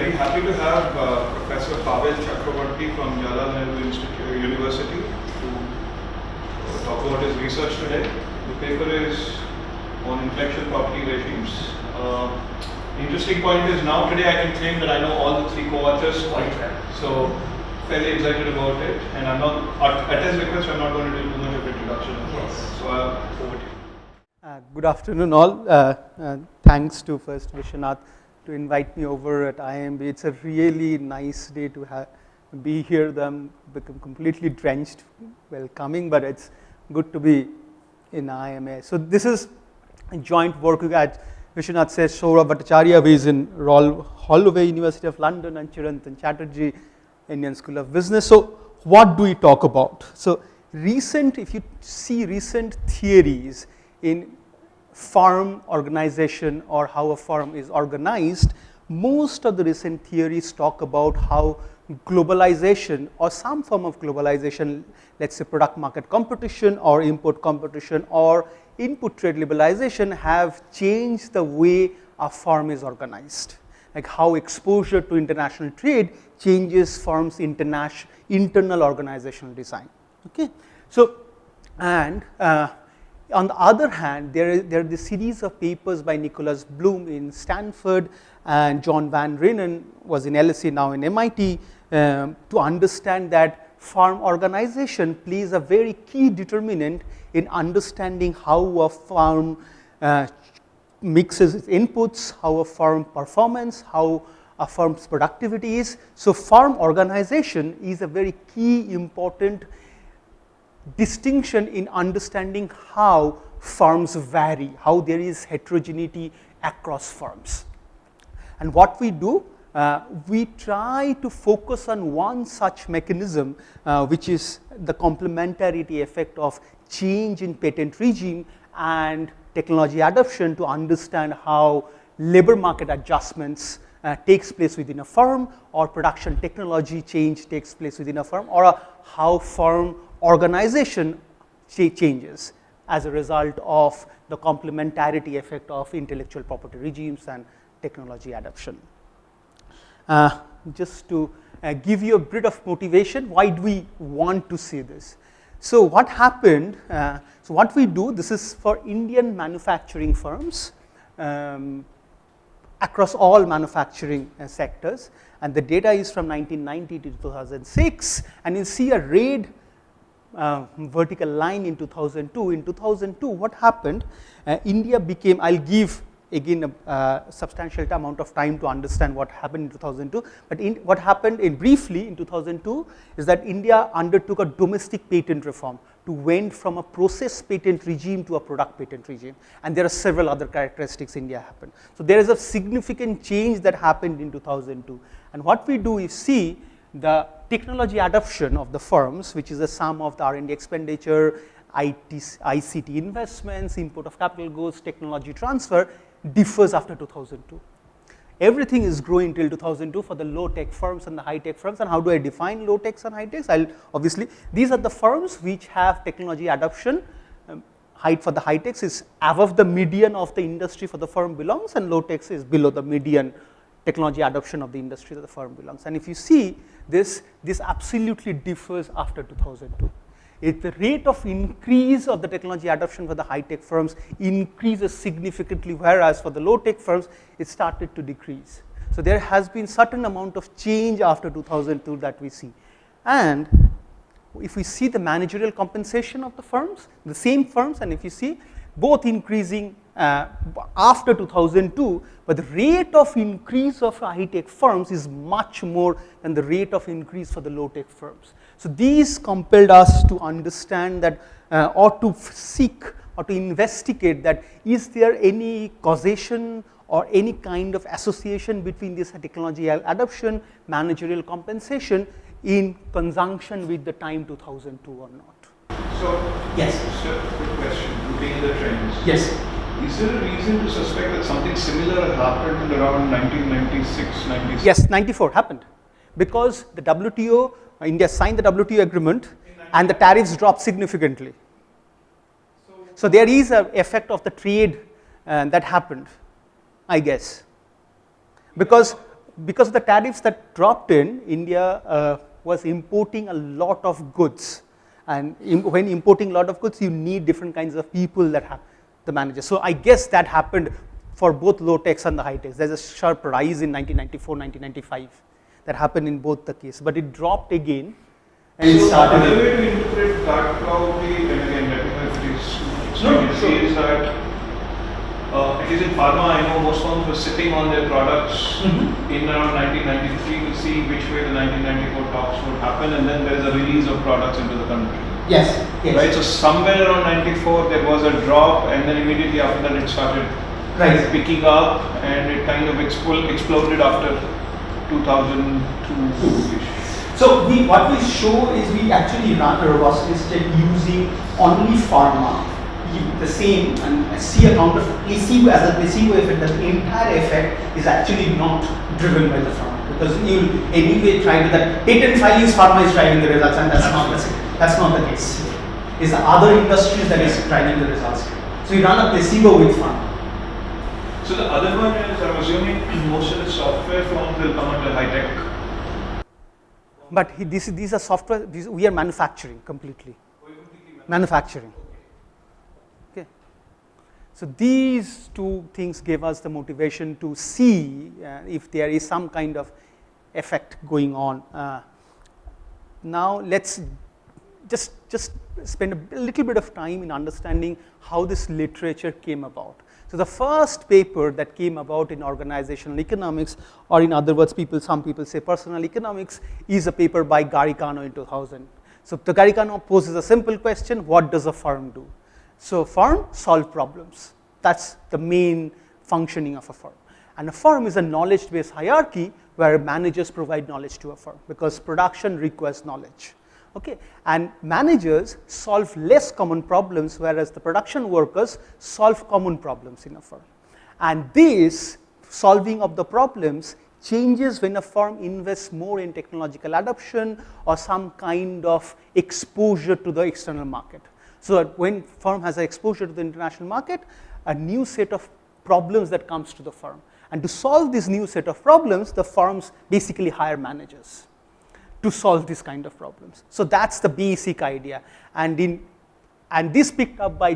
very happy to have Professor Pavel Chakraborty from Jawaharlal Nehru University to talk about his research today. The paper is on intellectual property regimes. The interesting point is now today I can claim that I know all the three co-authors quite well. So fairly excited about it, and I'm not, at his request, I'm not going to do too much of introduction. Yes. So over to you. Good afternoon all. Thanks to first Vishwanath to invite me over at IMB. It's a really nice day to be here. I'm become completely drenched while coming, but it's good to be in IMA. So this is a joint work at Vishwanath says Saurabh Bhattacharya, who is in Royal Holloway University of London, and Chirantan Chatterjee, Indian School of Business. So what do we talk about? So if you see recent theories in firm organization or how a firm is organized, most of the recent theories talk about how globalization or some form of globalization, let's say product market competition or import competition or input trade liberalization, have changed the way a firm is organized. Like how exposure to international trade changes firms' internal organizational design. Okay, so and on the other hand, there are the series of papers by Nicholas Bloom in Stanford and John Van Reenen was in LSE, now in MIT, to understand that firm organization plays a very key determinant in understanding how a firm mixes its inputs, how a firm performance, how a firm's productivity is. So firm organization is a very key important distinction in understanding how firms vary, how there is heterogeneity across firms. And what we do, we try to focus on one such mechanism, which is the complementarity effect of change in patent regime and technology adoption, to understand how labor market adjustments takes place within a firm, or production technology change takes place within a firm, or how firm organization changes as a result of the complementarity effect of intellectual property regimes and technology adoption. Just to give you a bit of motivation, why do we want to see this? So what happened, so what we do, this is for Indian manufacturing firms across all manufacturing sectors, and the data is from 1990 to 2006, and you see a red vertical line in 2002. In 2002, what happened? India became, I'll give again a substantial amount of time to understand what happened in 2002, but what happened briefly in 2002 is that India undertook a domestic patent reform to went from a process patent regime to a product patent regime, and there are several other characteristics India happened. So there is a significant change that happened in 2002, and what we do is see the technology adoption of the firms, which is the sum of the R&D expenditure, ICT investments, import of capital goods, technology transfer, differs after 2002. Everything is growing till 2002 for the low-tech firms and the high-tech firms. And how do I define low-techs and high-techs? Obviously, these are the firms which have technology adoption. Height for the high-techs is above the median of the industry for the firm belongs, and low-techs is below the median technology adoption of the industry that the firm belongs. And if you see this absolutely differs after 2002. The rate of increase of the technology adoption for the high-tech firms increases significantly, whereas for the low-tech firms, it started to decrease. So there has been certain amount of change after 2002 that we see. And if we see the managerial compensation of the firms, the same firms, and if you see both increasing after 2002, but the rate of increase of high-tech firms is much more than the rate of increase for the low-tech firms. So these compelled us to understand that, or to seek or to investigate that, is there any causation or any kind of association between this technology adoption, managerial compensation in conjunction with the time 2002 or not? So, yes. Just a quick question, looking at the trends. Yes. Is there a reason to suspect that something similar happened around 1996, 97? Yes, 94 happened. Because the WTO, India signed the WTO agreement and the tariffs dropped significantly. So there is an effect of the trade that happened, I guess. Because because of the tariffs that dropped in, India was importing a lot of goods. And when importing a lot of goods, you need different kinds of people that have the managers. So I guess that happened for both low-techs and the high-techs. There's a sharp rise in 1994, 1995 that happened in both the cases. But it dropped again. And so it started. The way to interpret that probably, and again, let me know if it is is that at least in pharma, I know most firms were sitting on their products in around 1993 to see which way the 1994 talks would happen, and then there is a release of products into the country. Yes. Right. So somewhere around 94 there was a drop, and then immediately after that it started picking up, and it kind of exploded after 2002-ish. So what we show is we actually run a robustness check using only pharma, the same, and see a counter placebo as a placebo effect. That the entire effect is actually not driven by the pharma, because you anyway try to that patent filings, pharma is driving the results, and that's not the case. It's the other industries that is driving the results. So you run a placebo with pharma. So the other one is, I'm assuming most of the software firms will come under high tech. But these are software. We are manufacturing completely. Manufacturing. Okay. So these two things gave us the motivation to see if there is some kind of effect going on. Now let's just spend a little bit of time in understanding how this literature came about. So the first paper that came about in organizational economics, or in other words, some people say personal economics, is a paper by Garicano in 2000. So the Garicano poses a simple question: what does a firm do? So firm solve problems. That's the main functioning of a firm. And a firm is a knowledge-based hierarchy where managers provide knowledge to a firm, because production requires knowledge. Okay, and managers solve less common problems, whereas the production workers solve common problems in a firm. And this solving of the problems changes when a firm invests more in technological adoption or some kind of exposure to the external market. So that when firm has an exposure to the international market, a new set of problems that comes to the firm. And to solve this new set of problems, the firms basically hire managers to solve this kind of problems. So that's the basic idea. And this picked up by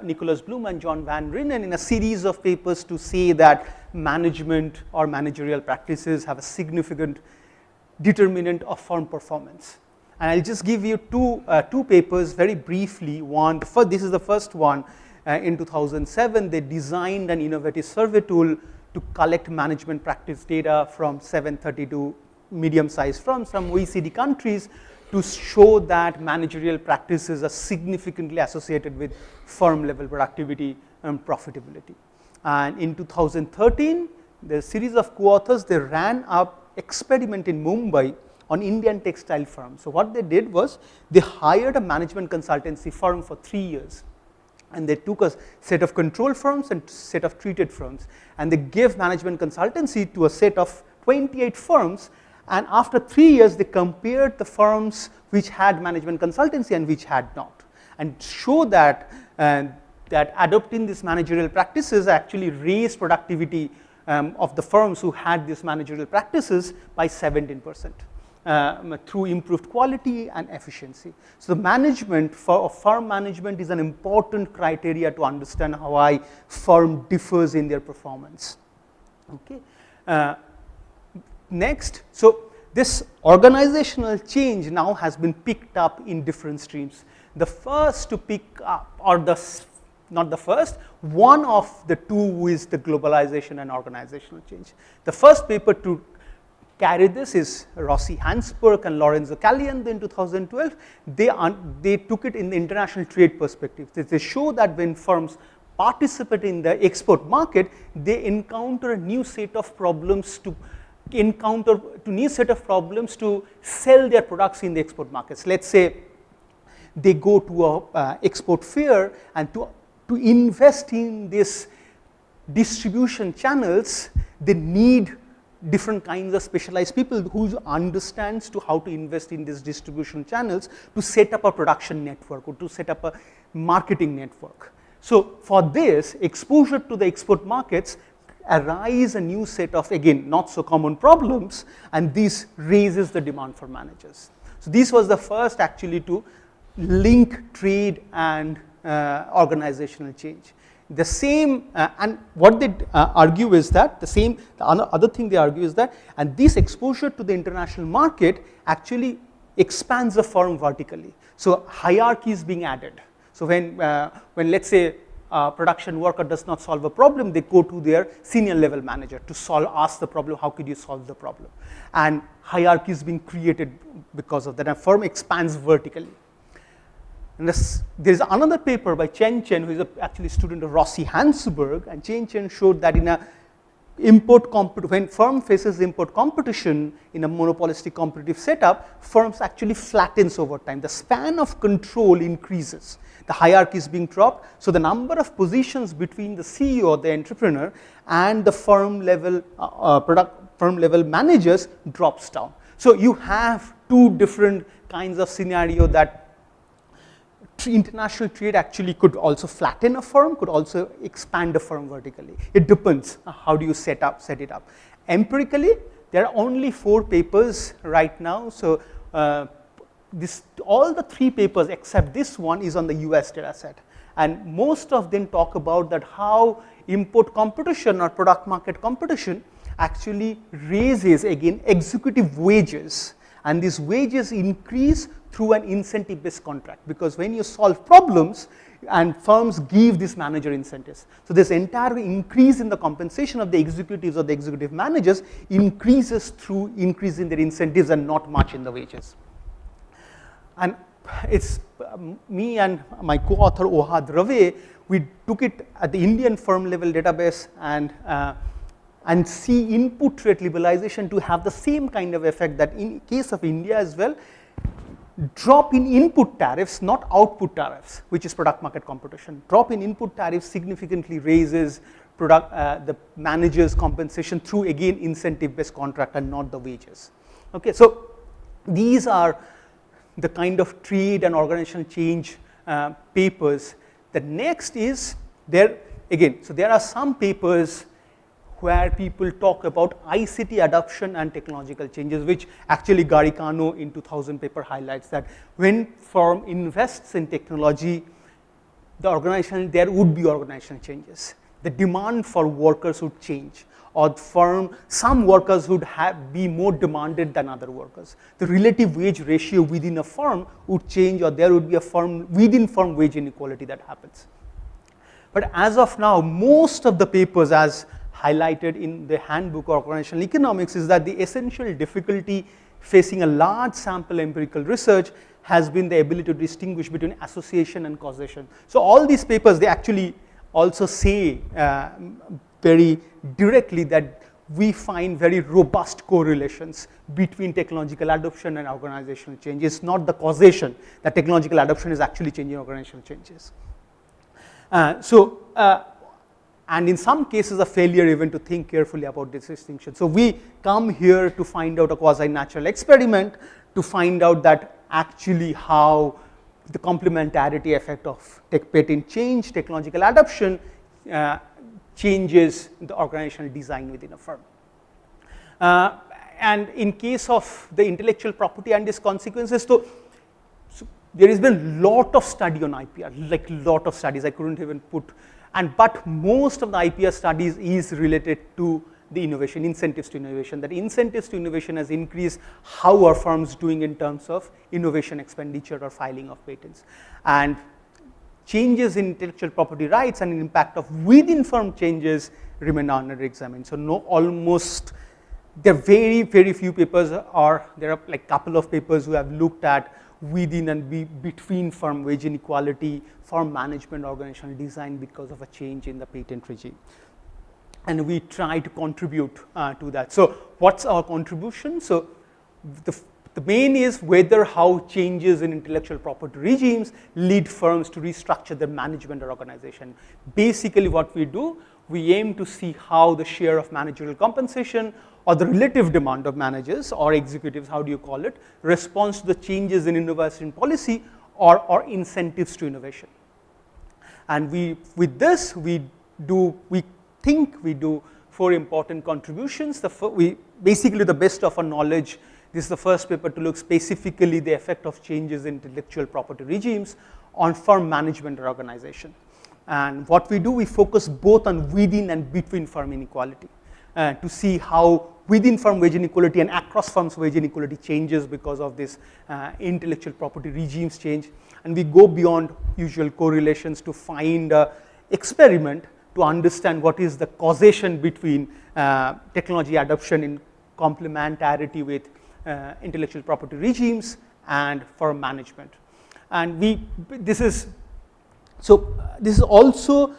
Nicholas Bloom and John Van Reenen in a series of papers to say that management or managerial practices have a significant determinant of firm performance. And I'll just give you two papers very briefly. This is the first one. In 2007, they designed an innovative survey tool to collect management practice data from 732 medium-sized firms from OECD countries to show that managerial practices are significantly associated with firm-level productivity and profitability. And in 2013, the series of co-authors, they ran an experiment in Mumbai on Indian textile firms. So what they did was they hired a management consultancy firm for 3 years. And they took a set of control firms and set of treated firms. And they gave management consultancy to a set of 28 firms. And after 3 years, they compared the firms which had management consultancy and which had not, and show that adopting these managerial practices actually raised productivity of the firms who had these managerial practices by 17%. Through improved quality and efficiency. So the management for firm management is an important criteria to understand how a firm differs in their performance. Okay. Next, so this organizational change now has been picked up in different streams. The first to pick up, or not the first, one of the two is the globalization and organizational change. The first paper to carry this is Rossi Hansberg and Lorenzo Caliendo in 2012. They took it in the international trade perspective. They show that when firms participate in the export market, they encounter a new set of problems to sell their products in the export markets. Let's say they go to a export fair, and to invest in this distribution channels, they need different kinds of specialized people who understands to how to invest in these distribution channels to set up a production network or to set up a marketing network. So for this, exposure to the export markets arise a new set of, again, not so common problems, and this raises the demand for managers. So this was the first actually to link trade and organizational change. The same, and what they argue is that, the other thing they argue is that, and this exposure to the international market actually expands the firm vertically. So hierarchy is being added. So when let's say production worker does not solve a problem, they go to their senior level manager to ask the problem, how could you solve the problem? And hierarchy is being created because of that, and firm expands vertically. And there's another paper by Chen, who is actually a student of Rossi Hansberg, and Chen showed that in a when firm faces import competition in a monopolistic competitive setup, firms actually flattens over time. The span of control increases. The hierarchy is being dropped, so the number of positions between the CEO or the entrepreneur and the firm level managers drops down. So you have two different kinds of scenario that international trade actually could also flatten a firm, could also expand a firm vertically. It depends how do you set it up. Empirically, there are only 4 papers right now. So all the 3 papers except this one is on the US data set. And most of them talk about that how import competition or product market competition actually raises, again, executive wages. And these wages increase through an incentive-based contract, because when you solve problems and firms give these manager incentives. So this entire increase in the compensation of the executives or the executive managers increases through increase in their incentives and not much in the wages. And it's me and my co-author Ohad Rave, we took it at the Indian firm level database and see input rate liberalization to have the same kind of effect that in case of India as well. Drop in input tariffs, not output tariffs, which is product market competition. Drop in input tariffs significantly raises the manager's compensation through, again, incentive-based contract and not the wages. Okay, so these are the kind of trade and organizational change papers. The next is so there are some papers where people talk about ICT adoption and technological changes, which actually Garicano in 2000 paper highlights that when firm invests in technology, there would be organizational changes. The demand for workers would change, or some workers would be more demanded than other workers. The relative wage ratio within a firm would change, or there would be a within firm wage inequality that happens. But as of now, most of the papers, as highlighted in the handbook of organizational economics, is that the essential difficulty facing a large sample empirical research has been the ability to distinguish between association and causation. So all these papers, they actually also say very directly that we find very robust correlations between technological adoption and organizational change. It's not the causation that technological adoption is actually changing organizational changes. And in some cases, a failure even to think carefully about this distinction. So we come here to find out a quasi-natural experiment to find out that actually how the complementarity effect of patent change, technological adoption changes the organizational design within a firm. And in case of the intellectual property and its consequences, so there has been a lot of study on IPR, like lot of studies. I couldn't even put. But most of the IPR studies is related to the innovation, incentives to innovation. That incentives to innovation has increased how are firms doing in terms of innovation expenditure or filing of patents. And changes in intellectual property rights and impact of within firm changes remain under examined. So there are very, very few papers, or there are like couple of papers who have looked at within and between firm wage inequality, firm management, organizational design because of a change in the patent regime. And we try to contribute to that. So what's our contribution? So the main is whether how changes in intellectual property regimes lead firms to restructure their management or organization. Basically what we do, we aim to see how the share of managerial compensation or the relative demand of managers or executives, how do you call it, responds to the changes in innovation policy or incentives to innovation. And with this, we do 4 important contributions. We basically, to the best of our knowledge, this is the first paper to look specifically the effect of changes in intellectual property regimes on firm management or organization. And what we do, we focus both on within and between firm inequality to see how within firm wage inequality and across firms wage inequality changes because of this intellectual property regimes change. And we go beyond usual correlations to find an experiment to understand what is the causation between technology adoption in complementarity with intellectual property regimes and firm management. And this is also,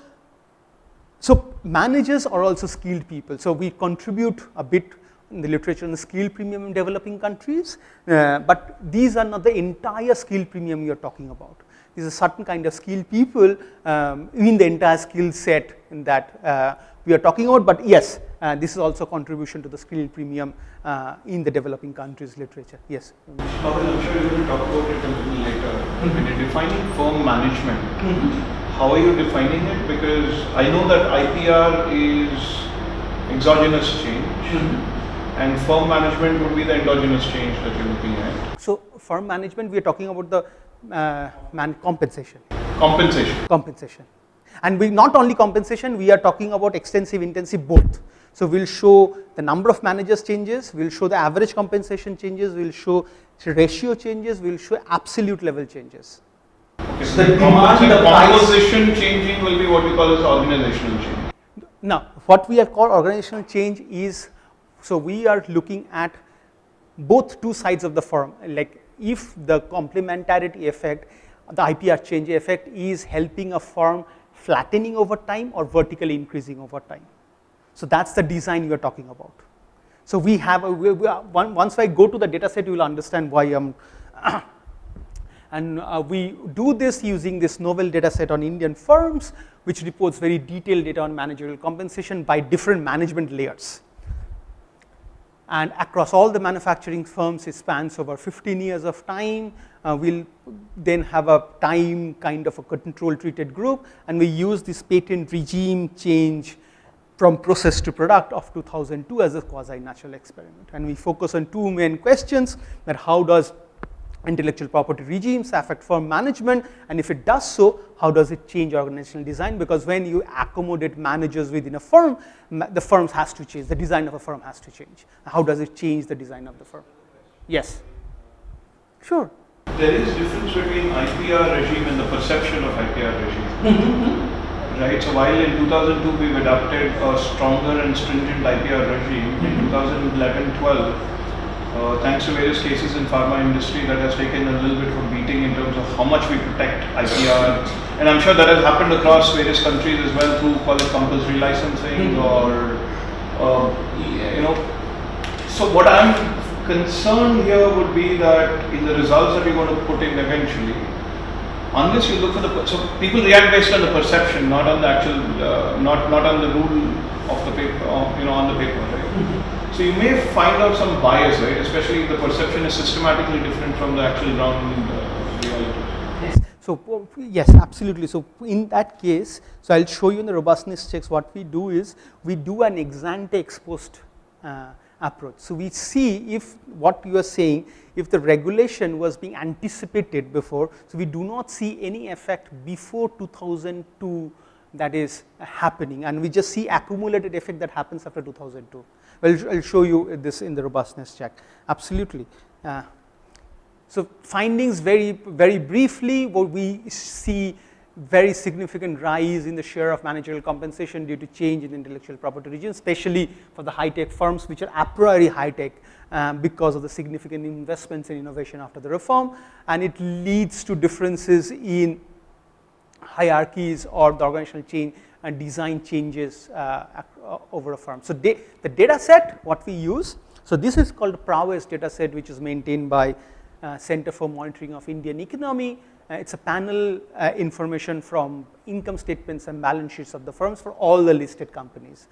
so managers are also skilled people. So we contribute a bit in the literature on the skill premium in developing countries, but these are not the entire skill premium you're talking about. These are certain kind of skilled people in the entire skill set in that we are talking about, but yes, this is also a contribution to the skill premium in the developing countries literature. Yes? Pavel, I'm sure you're going to talk about it a little later. When you're defining firm management, how are you defining it? Because I know that IPR is exogenous change, and firm management would be the endogenous change that you're looking at. So firm management, we are talking about the compensation. Compensation. And we not only compensation, we are talking about extensive, intensive, both. So we'll show the number of managers changes, we'll show the average compensation changes, we'll show ratio changes, we'll show absolute level changes. Okay, so the composition changing will be what we call as organizational change. Now, what we have called organizational change is, so we are looking at both two sides of the firm, like if the complementarity effect, the IPR change effect is helping a firm flattening over time or vertically increasing over time. So that's the design you are talking about. So we have, once I go to the data set, you will understand why I'm, and we do this using this novel data set on Indian firms, which reports very detailed data on managerial compensation by different management layers. And across all the manufacturing firms, it spans over 15 years of time. We'll then have a time kind of a control treated group, and we use this patent regime change from process to product of 2002 as a quasi-natural experiment. And we focus on two main questions, that how does intellectual property regimes affect firm management, and if it does so, how does it change organizational design? Because when you accommodate managers within a firm, the firm has to change, the design of a firm has to change. How does it change the design of the firm? Yes. Sure. There is difference between IPR regime and the perception of IPR regime. Right, so while in 2002 we've adopted a stronger and stringent IPR regime, in 2011-12, thanks to various cases in pharma industry, that has taken a little bit of a beating in terms of how much we protect IPR, and I'm sure that has happened across various countries as well through, call it compulsory licensing or, so what I'm concerned here would be that in the results that we're going to put in eventually, unless you look for so people react based on the perception, not on the actual, not on the rule of the paper, on the paper, right? So you may find out some bias, right? Especially if the perception is systematically different from the actual ground reality. Yes. So yes, absolutely. So in that case, so I'll show you in the robustness checks. What we do is we do an ex ante ex post approach. So we see if what you are saying, if the regulation was being anticipated before, so we do not see any effect before 2002 that is happening, and we just see accumulated effect that happens after 2002. Well, I'll show you this in the robustness check. Absolutely. So findings very briefly, what we see very significant rise in the share of managerial compensation due to change in intellectual property regime, especially for the high-tech firms which are a priori high-tech because of the significant investments in innovation after the reform, and it leads to differences in hierarchies or the organizational change and design changes over a firm. So the data set, what we use, so this is called the prowess data set, which is maintained by Center for Monitoring of Indian Economy. it's a panel information from income statements and balance sheets of the firms for all the listed companies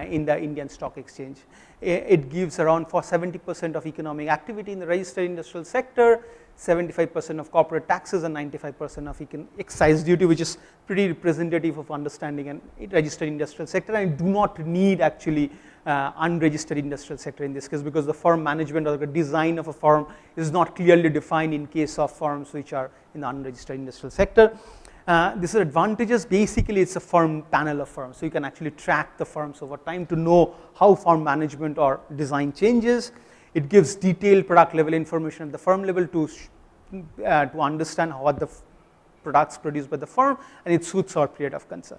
in the Indian Stock Exchange. It gives around for 70% of economic activity in the registered industrial sector, 75% of corporate taxes, and 95% of excise duty, which is pretty representative of understanding an registered industrial sector. And do not need actually unregistered industrial sector in this case, because the firm management or the design of a firm is not clearly defined in case of firms which are in the unregistered industrial sector. This is advantages. Basically, it's a firm panel of firms, so you can actually track the firms over time to know how firm management or design changes. It gives detailed product level information at the firm level to understand what the products produced by the firm, and it suits our period of concern.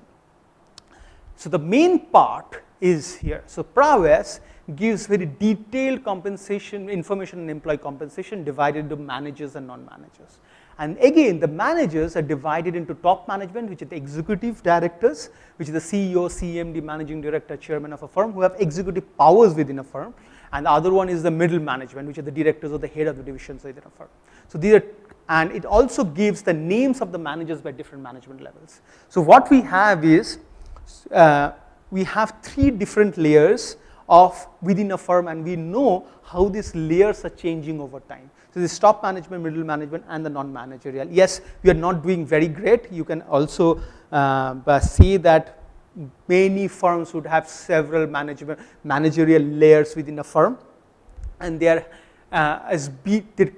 So the main part is here. So prowess gives very detailed compensation information and employee compensation divided into managers and non-managers. And again, the managers are divided into top management, which are the executive directors, which is the CEO, CMD, managing director, chairman of a firm, who have executive powers within a firm. And the other one is the middle management, which are the directors or the head of the divisions within a firm. So these are, and it also gives the names of the managers by different management levels. So what we have is, we have 3 different layers of within a firm, and we know how these layers are changing over time. So this top management, middle management, and the non-managerial. Yes, we are not doing very great. You can also see that many firms would have several managerial layers within a firm, and they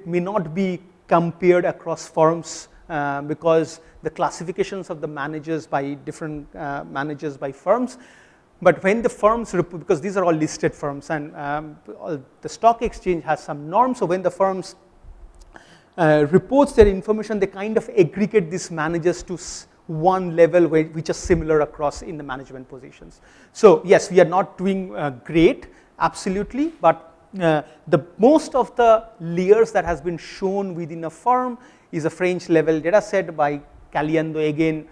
may not be compared across firms because the classifications of the managers by different managers by firms. But when the firms, because these are all listed firms, and the stock exchange has some norms, so when the firms reports their information, they kind of aggregate these managers to one level which is similar across in the management positions. So yes, we are not doing great, absolutely, but the most of the layers that has been shown within a firm is a French level data set by Caliendo again.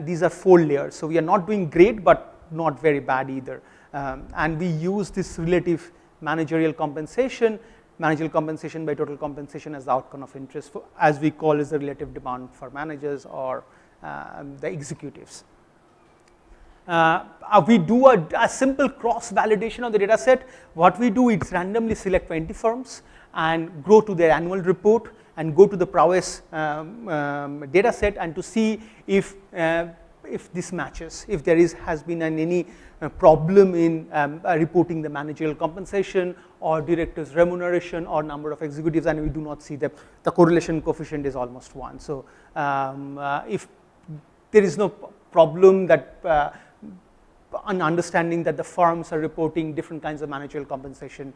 These are 4 layers, so we are not doing great, but not very bad either. And we use this relative managerial compensation by total compensation as the outcome of interest, as we call is the relative demand for managers or the executives. We do a simple cross validation of the data set. What we do is randomly select 20 firms and go to their annual report and go to the prowess data set and to see if this matches, if there has been any problem in reporting the managerial compensation or directors remuneration or number of executives, and we do not see that the correlation coefficient is almost 1. So if there is no problem that an understanding that the firms are reporting different kinds of managerial compensation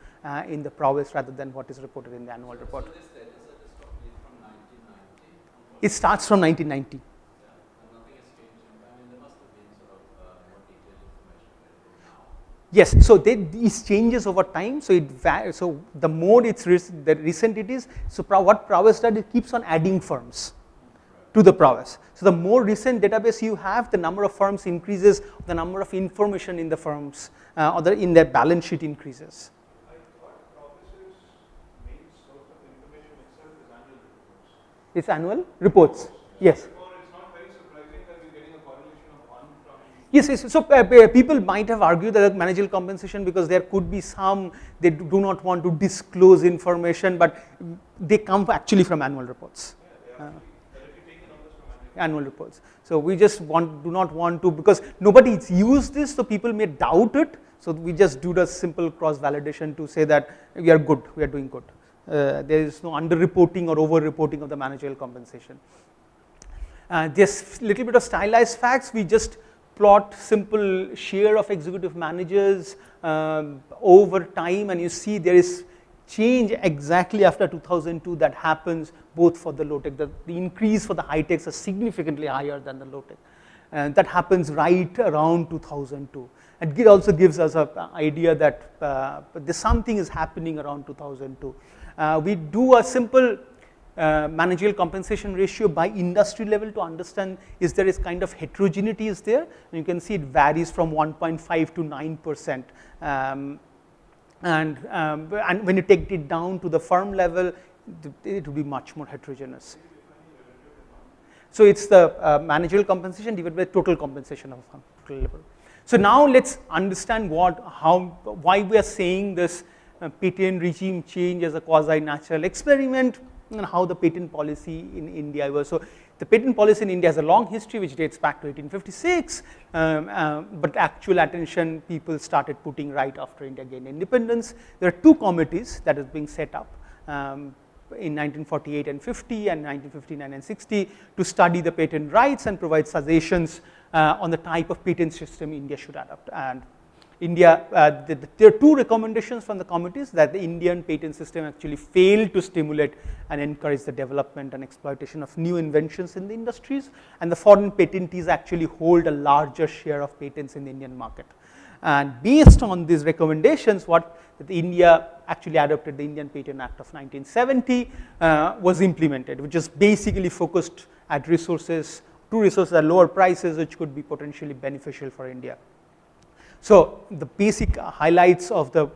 in the prowess rather than what is reported in the annual report. So this data set is probably from 1990? It starts from 1990. Yes, so these changes over time. So so the more the recent it is. So what prowess does, it keeps on adding firms to the prowess. So the more recent database you have, the number of firms increases, the number of information in the firms or in their balance sheet increases. I thought prowess's main source of information itself is annual reports. It's annual reports. Yes. Yes, so people might have argued that managerial compensation, because there could be some, they do not want to disclose information, but they come actually from annual reports. Annual reports. So we just do not want to, because nobody's used this, so people may doubt it. So we just do the simple cross validation to say that we are good, we are doing good. There is no under-reporting or over-reporting of the managerial compensation. There's little bit of stylized facts. We just plot simple share of executive managers over time, and you see there is change exactly after 2002 that happens both for the low tech. The increase for the high techs is significantly higher than the low tech, and that happens right around 2002. And it also gives us an idea that something is happening around 2002. We do a simple managerial compensation ratio by industry level to understand is there is kind of heterogeneity is there. And you can see it varies from 1.5 to 9%. And when you take it down to the firm level, it will be much more heterogeneous. So it's the managerial compensation divided by total compensation of total labor. So now let's understand why we are saying this patent regime change as a quasi-natural experiment, and how the patent policy in India was. So the patent policy in India has a long history which dates back to 1856, but actual attention people started putting right after India gained independence. There are two committees that is being set up in 1948 and 50 and 1959 and 60 to study the patent rights and provide suggestions on the type of patent system India should adopt. And India, there are two recommendations from the committees, that the Indian patent system actually failed to stimulate and encourage the development and exploitation of new inventions in the industries, and the foreign patentees actually hold a larger share of patents in the Indian market. And based on these recommendations, India actually adopted the Indian Patent Act of 1970 was implemented, which is basically focused at resources at lower prices, which could be potentially beneficial for India. So the basic highlights of the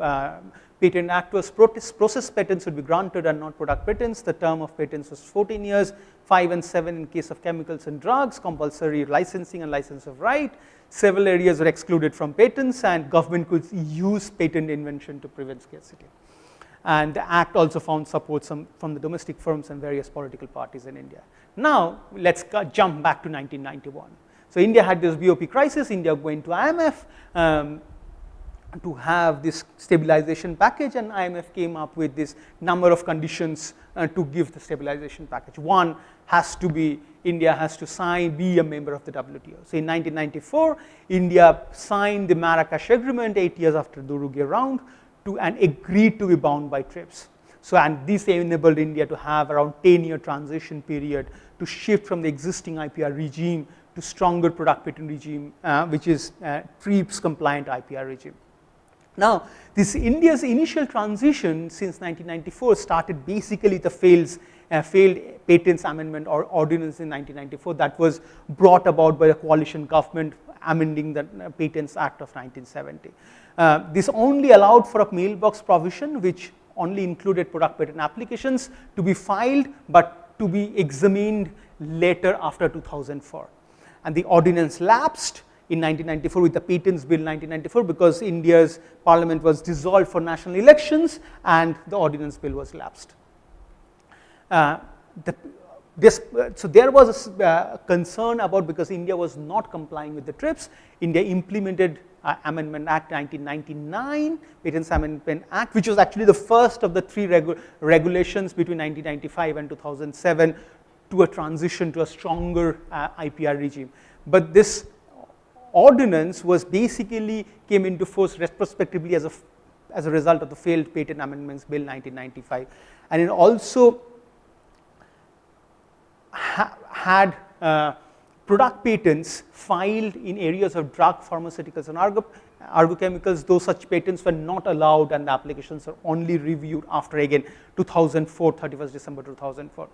Patent Act was process patents would be granted and not product patents. The term of patents was 14 years, 5 and 7 in case of chemicals and drugs, compulsory licensing and license of right. Several areas were excluded from patents, and government could use patent invention to prevent scarcity. And the Act also found support from the domestic firms and various political parties in India. Now let's jump back to 1991. So India had this BOP crisis. India went to IMF to have this stabilization package, and IMF came up with this number of conditions to give the stabilization package. One has to be, India has to be a member of the WTO. So in 1994, India signed the Marrakesh Agreement 8 years after the Uruguay round and agreed to be bound by TRIPS. So, and this enabled India to have around 10-year transition period to shift from the existing IPR regime to stronger product patent regime, which is TRIPS compliant IPR regime. Now, this India's initial transition since 1994 started basically the failed Patents Amendment or Ordinance in 1994 that was brought about by the coalition government amending the Patents Act of 1970. This only allowed for a mailbox provision which only included product patent applications to be filed but to be examined later after 2004. And the ordinance lapsed in 1994 with the Patents Bill 1994 because India's parliament was dissolved for national elections and the ordinance bill was lapsed. So there was a concern about, because India was not complying with the TRIPS, India implemented Amendment Act 1999, Patents Amendment Act, which was actually the first of the three regulations between 1995 and 2007 to a transition to a stronger IPR regime. But this ordinance was basically came into force retrospectively as a result of the failed Patent Amendments Bill 1995, and it also had product patents filed in areas of drug, pharmaceuticals and agrochemicals. Those such patents were not allowed and the applications are only reviewed after again 2004, 31st December 2004.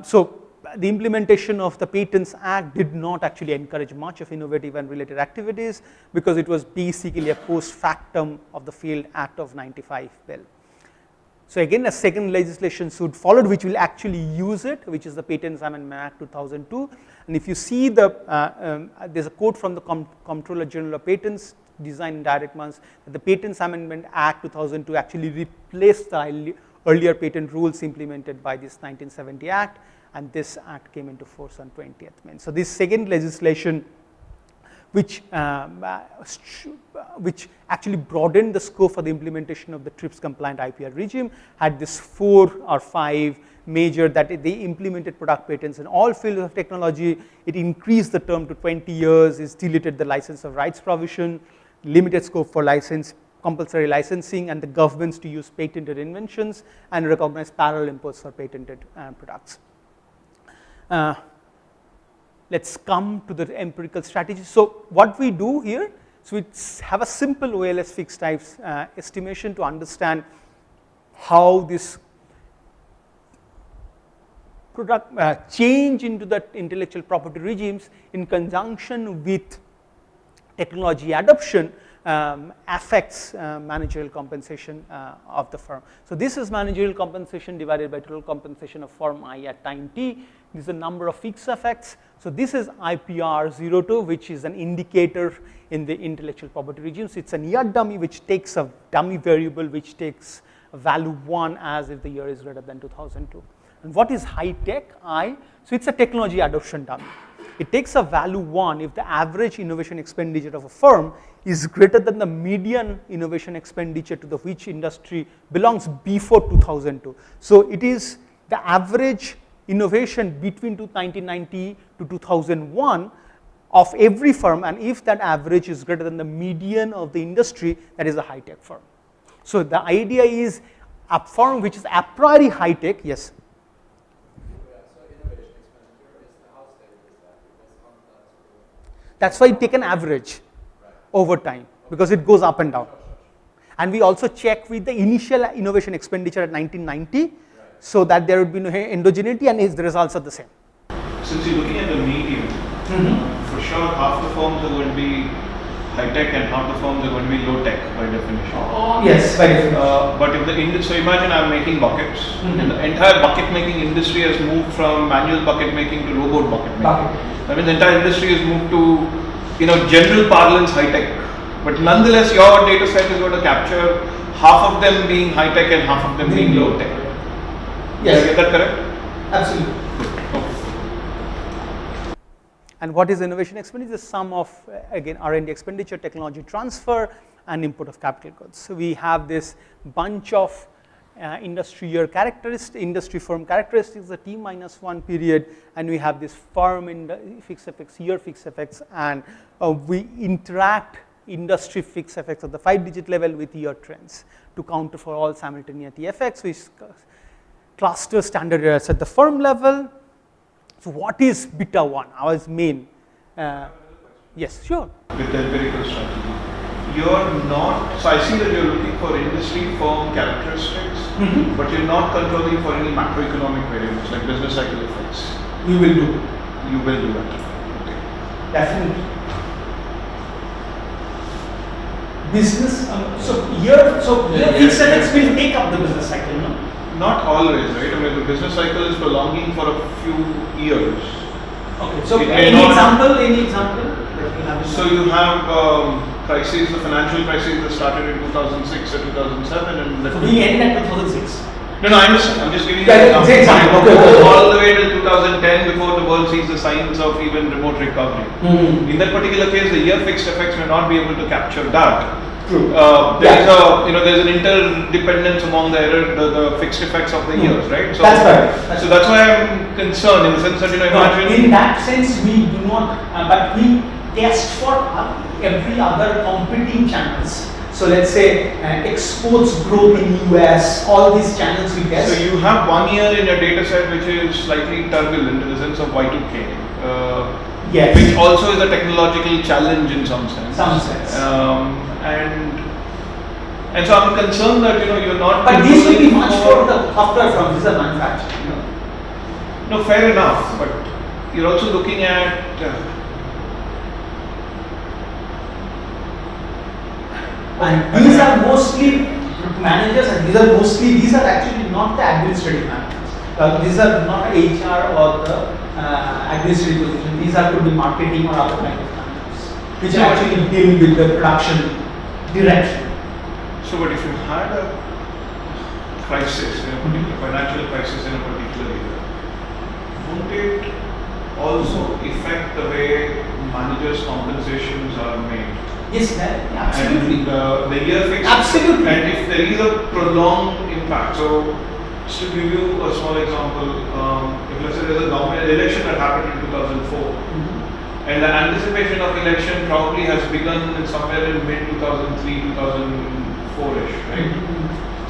So the implementation of the Patents Act did not actually encourage much of innovative and related activities because it was basically a post factum of the failed Act of 95 bill. So again, a second legislation suit followed which will actually use it, which is the Patents Amendment Act 2002. And if you see there's a quote from the Comptroller General of Patents, Design and Direct Months, that the Patents Amendment Act 2002 actually replaced the earlier patent rules implemented by this 1970 Act, and this act came into force on 20th May. So this second legislation which actually broadened the scope for the implementation of the TRIPS compliant IPR regime, had this 4 or 5 major that they implemented product patents in all fields of technology. It increased the term to 20 years, it deleted the license of rights provision, limited scope for license, compulsory licensing, and the governments to use patented inventions and recognize parallel imports for patented products. Let's come to the empirical strategy. So what we do here, so we have a simple OLS fixed types estimation to understand how this product change into the intellectual property regimes in conjunction with technology adoption affects managerial compensation of the firm. So this is managerial compensation divided by total compensation of firm I at time t. This is the number of fixed effects. So this is IPR02, which is an indicator in the intellectual property regimes. It's a year dummy which takes a dummy variable which takes a value 1 as if the year is greater than 2002. And what is high tech? So it's a technology adoption dummy. It takes a value 1 if the average innovation expenditure of a firm is greater than the median innovation expenditure to the which industry belongs before 2002. So it is the average innovation between 1990 to 2001 of every firm, and if that average is greater than the median of the industry, that is a high tech firm. So the idea is a firm which is a priori high tech, yes. So innovation expenditure is how stable is that? Because contracts That's why you take an average over time, because it goes up and down. And we also check with the initial innovation expenditure at 1990, so that there would be no endogeneity and the results are the same. Since you're looking at the median, for sure half the firms are going to be high tech and half the firms are going to be low tech by definition. Yes, by definition. But if the so imagine I'm making buckets, and the entire bucket making industry has moved from manual bucket making to robot bucket making. That means the entire industry has moved to, general parlance high tech. But nonetheless, your data set is going to capture half of them being high tech and half of them being low tech. Yes. Did I get that correct? Absolutely. Okay. And what is innovation expenditure? The sum of, again, R&D expenditure, technology transfer, and input of capital goods. So we have this bunch of industry firm characteristics, the T-1 period, and we have this firm in the fixed effects, year fixed effects, and we interact industry fixed effects at the 5-digit level with year trends to counter for all simultaneity effects. We cluster standard errors at the firm level. So what is beta 1? Our main. Yes, sure. With the empirical strategy, you're not. So I see that you're looking for industry firm characteristics, but you're not controlling for any macroeconomic variables like business cycle effects. We will do. You will do that. Okay. Definitely. Business. So year fixed effects will take up the business cycle, no? Not always, right? I mean, the business cycle is prolonging for a few years. Okay. So It any may not- example? Any example? That we have in So mind? you have crises, the financial crisis that started in 2006 or 2007, and that So we end at 2006. No, I understand. I'm just giving you Yeah, an example. example. Okay. All the way till 2010, before the world sees the signs of even remote recovery. In that particular case, the year fixed effects may not be able to capture that. True. There's an interdependence among the fixed effects of the years, right? So That's right. So that's why I'm concerned in the sense that imagine. In that sense, we do not, but we test for every other competing channels. So let's say exports growth in US, all these channels we test. So you have 1 year in your data set which is slightly turbulent in the sense of Y2K. Yes. Which also is a technological challenge in some sense. And so I'm concerned that you're not. But these will be much for the software firms. These are manufacturing. No, fair enough. But you're also looking at. And these are mostly managers, and these are actually not the administrative managers. These are not HR or the administrative position. These are could be marketing or other kind of managers, which actually deal with the production direction. So, but if you had a crisis, a particular financial crisis in a particular year, wouldn't it also affect the way managers' compensations are made? Yes, absolutely. And the year fixed. Absolutely. And if there is a prolonged impact, so just to give you a small example, if let's say there's a government election that happened in 2004, and the anticipation of election probably has begun in somewhere in mid 2003, 2004ish, right?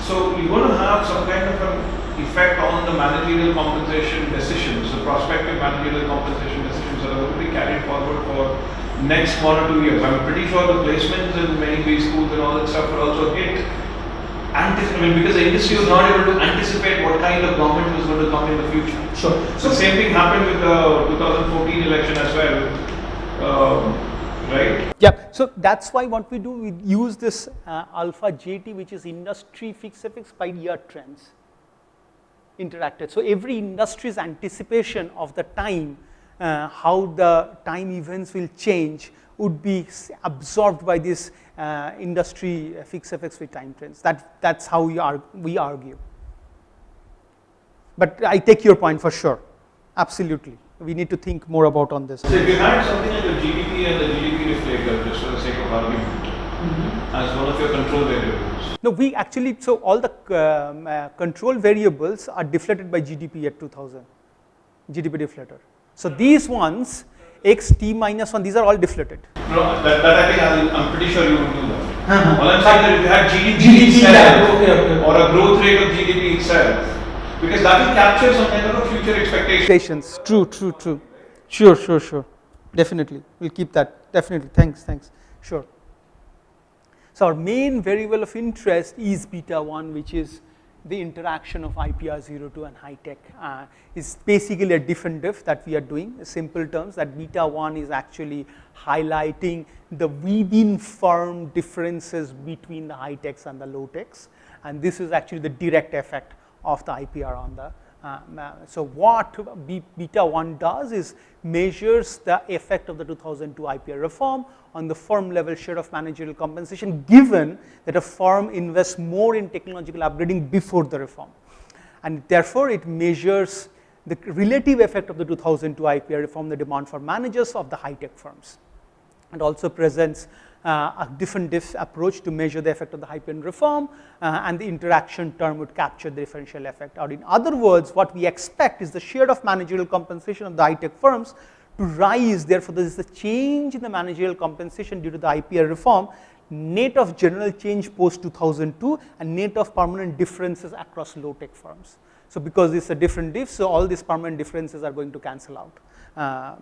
So you're going to have some kind of an effect on the managerial compensation decisions, the prospective managerial compensation decisions that are going to be carried forward for next 1 or 2 years. I'm pretty sure the placements in many of these schools and all that stuff will also hit. Because the industry was not able to anticipate what kind of government was going to come in the future. Sure. So the same thing happened with the 2014 election as well, right? Yeah. So that's why what we do, we use this alpha JT, which is industry fixed effects by year trends. interacted. So every industry's anticipation of the time, how the time events will change, would be absorbed by this industry fixed effects with time trends. That's how we argue. But I take your point for sure. Absolutely. We need to think more about on this. So if you had something like a GDP and the GDP deflator, just for the sake of argument, as one of your control variables. No, we actually, so all the control variables are deflated by GDP at 2000, GDP deflator. So these ones, x, t minus 1, these are all deflated. No, that I think I'm pretty sure you would do that. All I'm saying that if you had GDP itself, or a growth rate of GDP itself, because that will capture some kind of future expectations. True. Sure. Definitely. We'll keep that. Definitely. Thanks. Sure. So our main variable of interest is beta 1, which is the interaction of IPR02 and high tech. Is basically a different diff that we are doing. In simple terms, that beta 1 is actually highlighting the within firm differences between the high techs and the low techs, and this is actually the direct effect of the IPR on the so what beta 1 does is measures the effect of the 2002 IPR reform on the firm level share of managerial compensation, given that a firm invests more in technological upgrading before the reform, and therefore it measures the relative effect of the 2002 IPR reform, the demand for managers of the high tech firms, and also presents a different approach to measure the effect of the IPR reform, and the interaction term would capture the differential effect. Or in other words, what we expect is the share of managerial compensation of the high-tech firms to rise. Therefore, there is a change in the managerial compensation due to the IPR reform, net of general change post 2002, and net of permanent differences across low-tech firms. So because it's a different diff, so all these permanent differences are going to cancel out.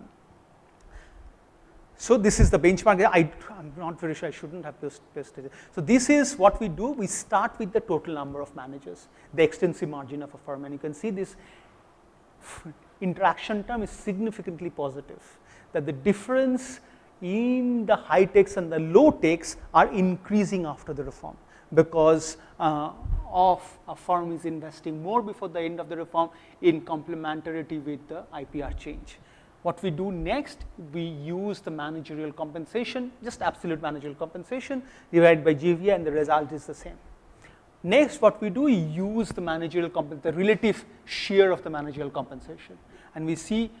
So this is the benchmark. I'm not very sure, I shouldn't have pasted it. So this is what we do. We start with the total number of managers, the extensive margin of a firm, and you can see this interaction term is significantly positive, that the difference in the high techs and the low techs are increasing after the reform, because of a firm is investing more before the end of the reform in complementarity with the IPR change. What we do next, we use the managerial compensation, just absolute managerial compensation divided by GVA, and the result is the same. Next, what we do, we use the managerial the relative share of the managerial compensation, and we see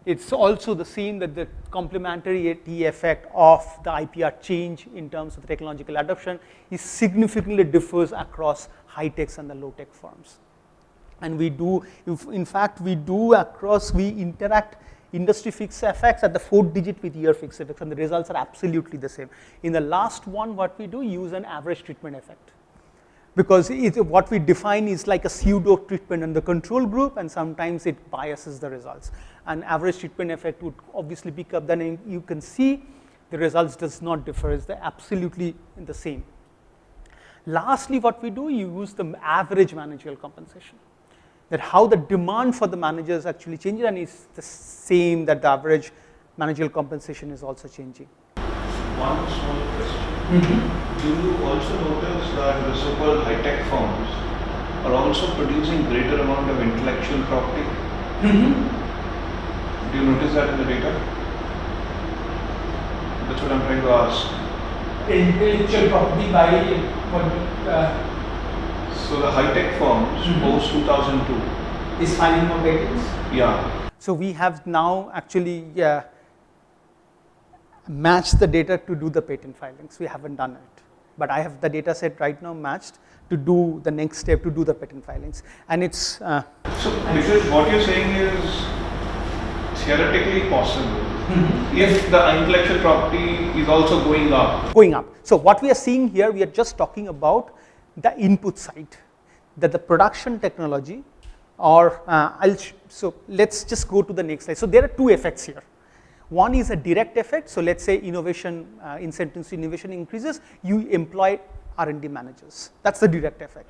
it's also the same, that the complementarity effect of the IPR change in terms of the technological adoption is significantly differs across high techs and the low tech firms. And we do, in fact, we interact industry fixed effects at the 4th digit with year fixed effects, and the results are absolutely the same. In the last one, what we do, use an average treatment effect, because what we define is like a pseudo treatment in the control group, and sometimes it biases the results. An average treatment effect would obviously pick up, then you can see the results does not differ, it's absolutely the same. Lastly, what we do, you use the average managerial compensation, that how the demand for the managers actually changes, and it's the same, that the average managerial compensation is also changing. One small question. Do you also notice that the so-called high-tech firms are also producing greater amount of intellectual property? Do you notice that in the data? That's what I'm trying to ask. Intellectual property by what? So the high-tech firms post 2002 is filing more patents? Yeah. So we have now actually matched the data to do the patent filings. We haven't done it, but I have the data set right now matched to do the next step, to do the patent filings. And it's so because what you're saying is theoretically possible if the intellectual property is also going up. So what we are seeing here, we are just talking about the input side, that the production technology, or so let's just go to the next slide. So there are two effects here. One is a direct effect. So let's say innovation, incentives to innovation increases, you employ R&D managers. That's the direct effect.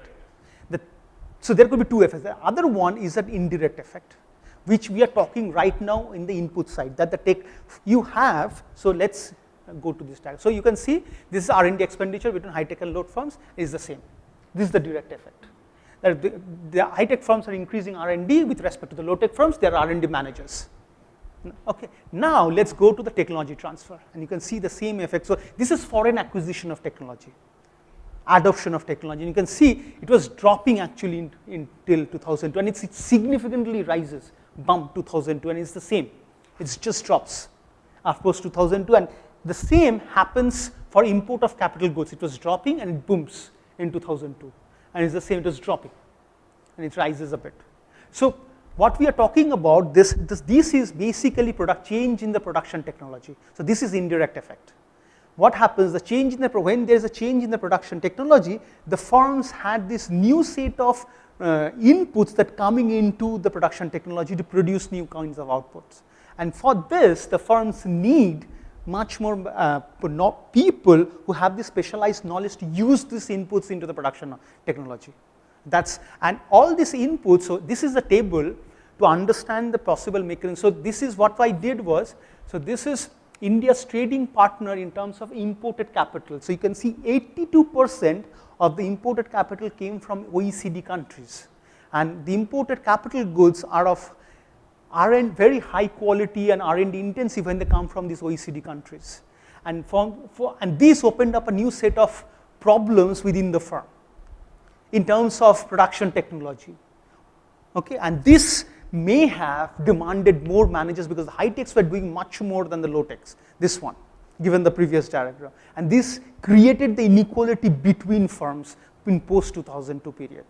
So there could be two effects. The other one is an indirect effect, which we are talking right now in the input side, that the tech you have. So let's go to this tag. So you can see this is R&D expenditure between high tech and low firms is the same. This is the direct effect. that the high-tech firms are increasing R&D with respect to the low-tech firms, they are R&D managers. Okay, now let's go to the technology transfer, and you can see the same effect. So this is foreign acquisition of technology, adoption of technology. And you can see it was dropping actually until 2020. It significantly rises, bump 2020 is the same. It just drops post 2002, and the same happens for import of capital goods. It was dropping and it booms in 2002, and it's the same. It was dropping, and it rises a bit. So what we are talking about, this is basically change in the production technology. So this is indirect effect. What happens, when there is a change in the production technology, the firms had this new set of inputs that coming into the production technology to produce new kinds of outputs. And for this, the firms need much more people who have this specialized knowledge to use these inputs into the production technology. And all these inputs, so this is a table to understand the possible mechanism. So this is what I did was, so this is India's trading partner in terms of imported capital. So you can see 82% of the imported capital came from OECD countries. And the imported capital goods are of very high quality and R&D intensive when they come from these OECD countries. And this opened up a new set of problems within the firm in terms of production technology. Okay, and this may have demanded more managers because the high techs were doing much more than the low techs, this one, given the previous diagram. And this created the inequality between firms in post-2002 period.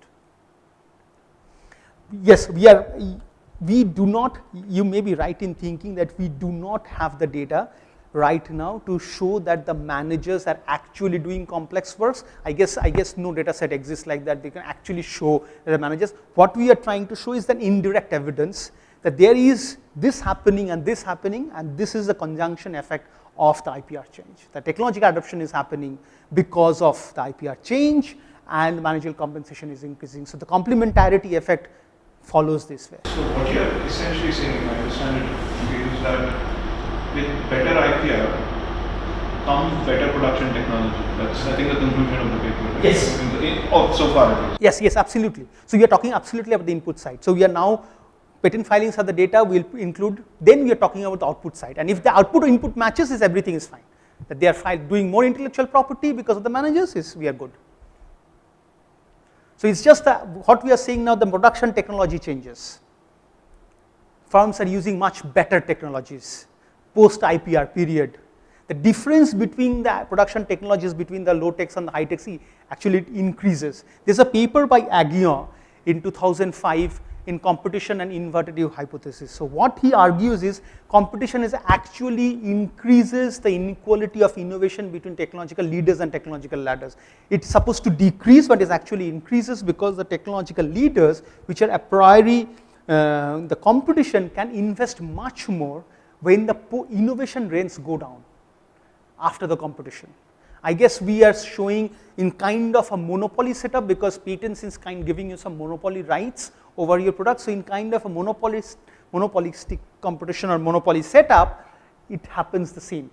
Yes, we do not, you may be right in thinking that we do not have the data right now to show that the managers are actually doing complex works. I guess no data set exists like that. They can actually show that the managers. What we are trying to show is the indirect evidence that there is this happening, and this is the conjunction effect of the IPR change. The technological adoption is happening because of the IPR change, and the managerial compensation is increasing. So the complementarity effect follows this way. So what you are essentially saying, if I understand it, is that with better IPR comes better production technology. That's, I think, the conclusion of the paper. Right? Yes. So far at least. Yes, absolutely. So we are talking absolutely about the input side. So we are now, patent filings have the data, we'll include, then we are talking about the output side. And if the output or input matches, everything is fine. That they are doing more intellectual property because of the managers, we are good. So it's just what we are saying now, the production technology changes. Firms are using much better technologies post-IPR period. The difference between the production technologies between the low techs and the high techs actually increases. There's a paper by Aguillon in 2005 in competition and inverted hypothesis. So what he argues is competition is actually increases the inequality of innovation between technological leaders and technological ladders. It's supposed to decrease, but it actually increases because the technological leaders, which are a priori, the competition can invest much more when the innovation rates go down after the competition. I guess we are showing in kind of a monopoly setup because patents is giving you some monopoly rights over your product. So in kind of a monopolistic competition or monopoly setup, it happens the same.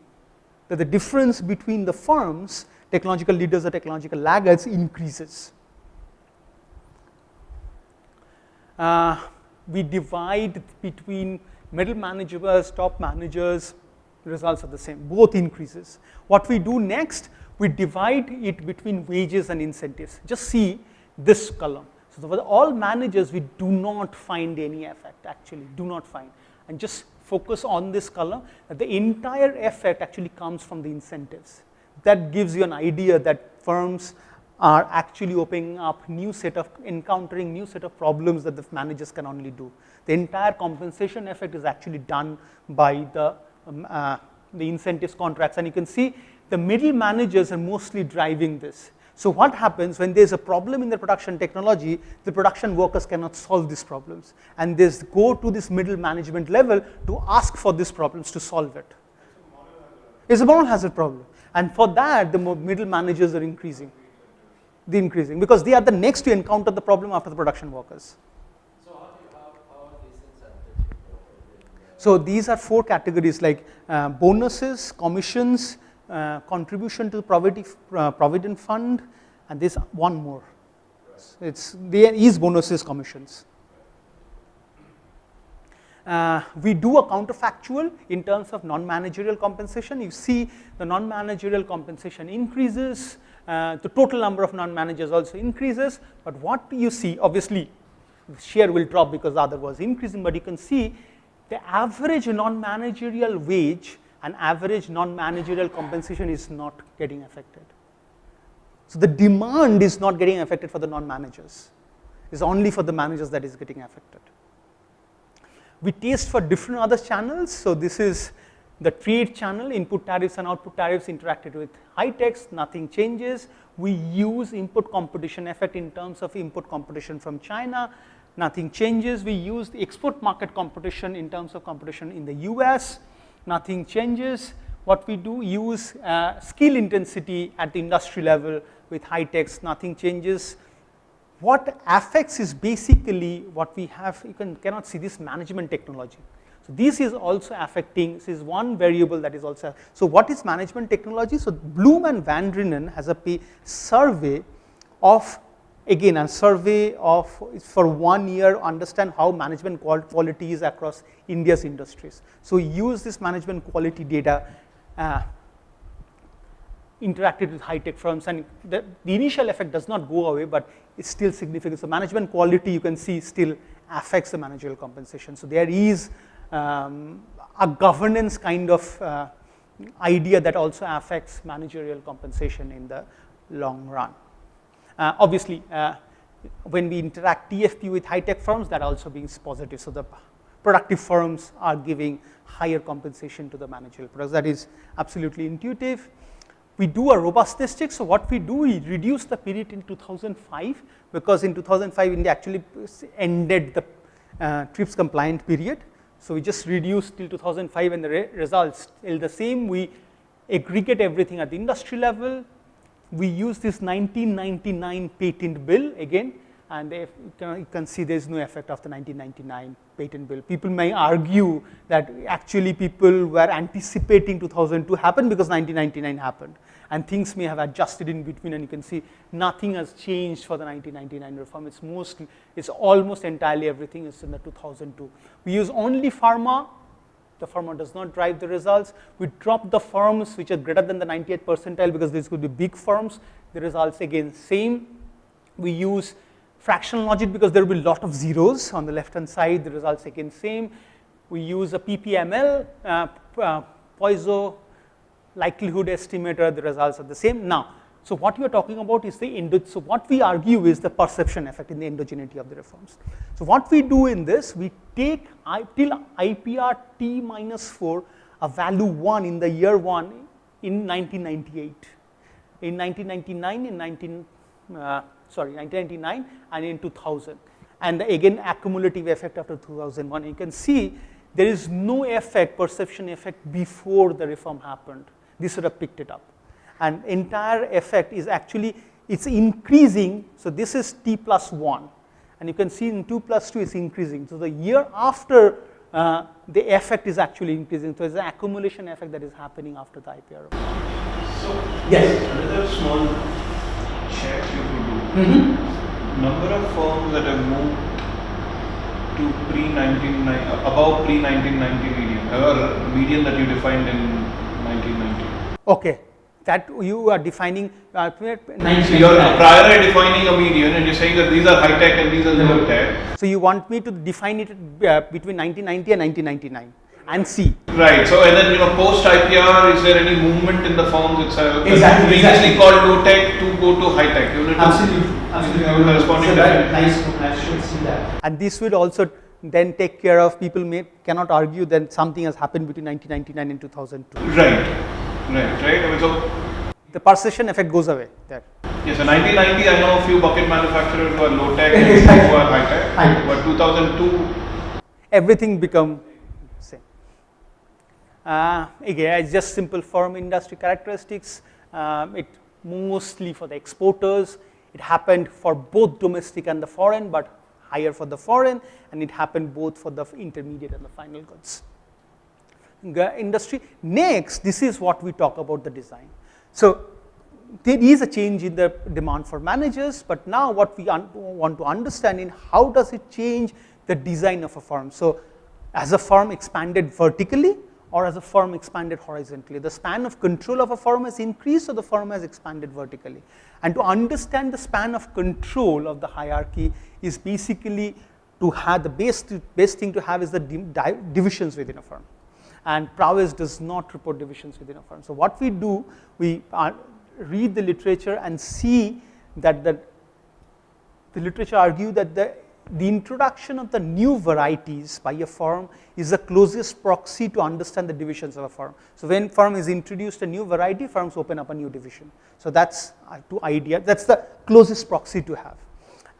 That the difference between the firms, technological leaders or technological laggards, increases. We divide between middle managers, top managers, results are the same, both increases. What we do next, we divide it between wages and incentives. Just see this column. So for all managers, we do not find any effect, actually, do not find. And just focus on this column, that the entire effect actually comes from the incentives. That gives you an idea that firms are actually opening up encountering new set of problems that the managers can only do. The entire compensation effect is actually done by the incentives contracts, and you can see the middle managers are mostly driving this. So what happens when there's a problem in the production technology, the production workers cannot solve these problems, and they go to this middle management level to ask for these problems to solve it. It's a moral hazard problem, and for that the middle managers are increasing. Because they are the next to encounter the problem after the production workers. So how are these incentives reported? So these are 4 categories like bonuses, commissions, contribution to provident fund, and there's one more. It's these bonuses commissions. We do a counterfactual in terms of non-managerial compensation. You see the non-managerial compensation increases, the total number of non-managers also increases, but what you see, obviously share will drop because the other was increasing, but you can see the average non-managerial wage and average non-managerial compensation is not getting affected. So the demand is not getting affected for the non-managers. It's only for the managers that is getting affected. We test for different other channels. So this is the trade channel, input tariffs and output tariffs interacted with high techs, nothing changes. We use input competition effect in terms of input competition from China, nothing changes. We use the export market competition in terms of competition in the US, nothing changes. What we do, use skill intensity at the industry level with high techs, nothing changes. What affects is basically what we have, you cannot see this management technology. So this is also affecting, this is one variable that is also, so what is management technology? So Bloom and Van Drienen has a survey of, again a survey of, for 1 year, understand how management quality is across India's industries. So use this management quality data, interacted with high-tech firms, and the initial effect does not go away, but it's still significant. So management quality, you can see, still affects the managerial compensation. So there is a governance kind of idea that also affects managerial compensation in the long run. Obviously, when we interact TFP with high-tech firms, that also being positive. So the productive firms are giving higher compensation to the managerial products. That is absolutely intuitive. We do a robustness check. So what we do, we reduce the period in 2005, because in 2005 India actually ended the TRIPS compliant period. So we just reduced till 2005, and the results still the same. We aggregate everything at the industry level. We use this 1999 patent bill again, and you can see there is no effect of the 1999 patent bill. People may argue that actually people were anticipating 2002 happen because 1999 happened, and things may have adjusted in between, and you can see nothing has changed for the 1999 reform. It's almost entirely everything is in the 2002. We use only pharma. The pharma does not drive the results. We drop the firms which are greater than the 98th percentile because these could be big firms. The results again same. We use fractional logic because there will be a lot of zeros on the left hand side. The results again same. We use a PPML, Poisson likelihood estimator. The results are the same. Now, so what we are talking about is so what we argue is the perception effect in the endogeneity of the reforms. So what we do in this, we take till IPR T minus 4 a value 1 in the year 1 in 1998. In 1999, 1999 and in 2000, and again accumulative effect after 2001. You can see there is no effect, perception effect, before the reform happened. This would have picked it up, and entire effect is actually, it's increasing. So this is T plus 1, and you can see in 2 plus 2 is increasing. So the year after the effect is actually increasing. So it's an accumulation effect that is happening after the IPR. So yes, another small check you could do. Number of firms that have moved to pre-1990, above pre-1990 median, or median that you defined in 1990. Okay, that you are defining. So you are prior defining a median, and you're saying that these are high tech and these are low tech. So you want me to define it between 1990 and 1999 and see. Right. So and then post IPR, is there any movement in the firms itself? Exactly. Previously called low tech to go to high tech. Absolutely. Corresponding So that, nice. I should see that. And this will also then take care of people cannot argue that something has happened between 1999 and 2002. Right. I mean, so the perception effect goes away there. Yes, so 1990, I know a few bucket manufacturers who are low tech and who are high tech. But 2002, everything become same. Again, it's just simple firm industry characteristics. It mostly for the exporters. It happened for both domestic and the foreign, but higher for the foreign, and it happened both for the intermediate and the final goods. Industry. Next, this is what we talk about the design. So there is a change in the demand for managers, but now what we want to understand in how does it change the design of a firm. So as a firm expanded vertically or as a firm expanded horizontally. The span of control of a firm has increased, so the firm has expanded vertically. And to understand the span of control of the hierarchy is basically to have the best thing to have is the divisions within a firm. And Prowess does not report divisions within a firm. So what we do, we read the literature and see that the literature argue that the introduction of the new varieties by a firm is the closest proxy to understand the divisions of a firm. So when firm is introduced a new variety, firms open up a new division. So that's that's the closest proxy to have.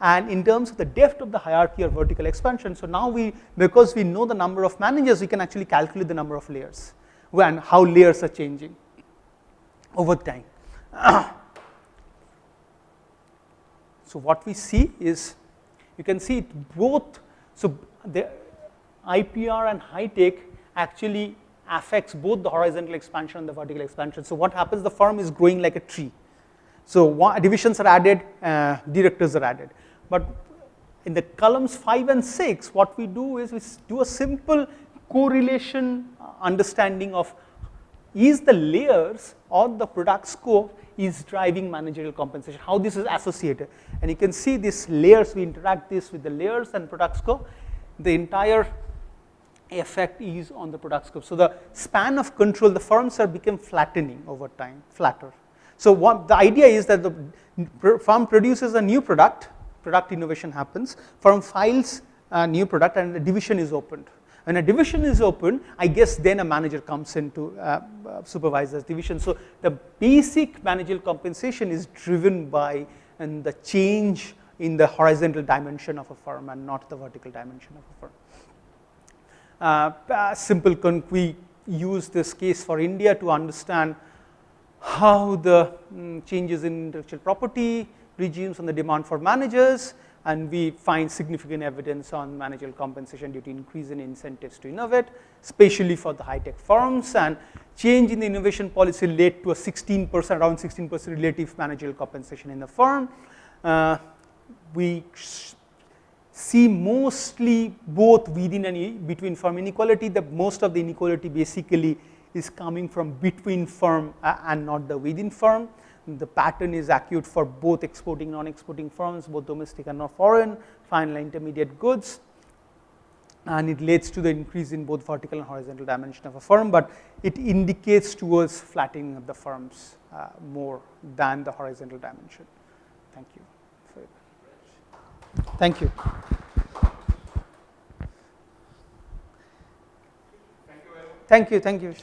And in terms of the depth of the hierarchy or vertical expansion, so now because we know the number of managers, we can actually calculate the number of layers and how layers are changing over time. So what we see is, you can see it both, so the IPR and high tech actually affects both the horizontal expansion and the vertical expansion. So what happens, the firm is growing like a tree. So divisions are added, directors are added. But in the columns 5 and 6, what we do is we do a simple correlation understanding of is the layers or the product scope is driving managerial compensation, how this is associated. And you can see these layers, we interact this with the layers and product scope. The entire effect is on the product scope. So the span of control, the firms are become flattening over time, flatter. So what the idea is that the firm produces a new product innovation happens, firm files a new product and the division is opened. When a division is open, I guess then a manager comes in to supervise this division. So the basic managerial compensation is driven by the change in the horizontal dimension of a firm and not the vertical dimension of a firm. We use this case for India to understand how the changes in intellectual property regimes on the demand for managers, and we find significant evidence on managerial compensation due to increase in incentives to innovate, especially for the high-tech firms, and change in the innovation policy led to a 16%, around 16% relative managerial compensation in the firm. We see mostly both within and between firm inequality. Most of the inequality basically is coming from between firm and not the within firm. The pattern is acute for both exporting and non-exporting firms, both domestic and foreign, final intermediate goods, and it leads to the increase in both vertical and horizontal dimension of a firm, but it indicates towards flattening of the firms more than the horizontal dimension. Thank you. Thank you. Thank you.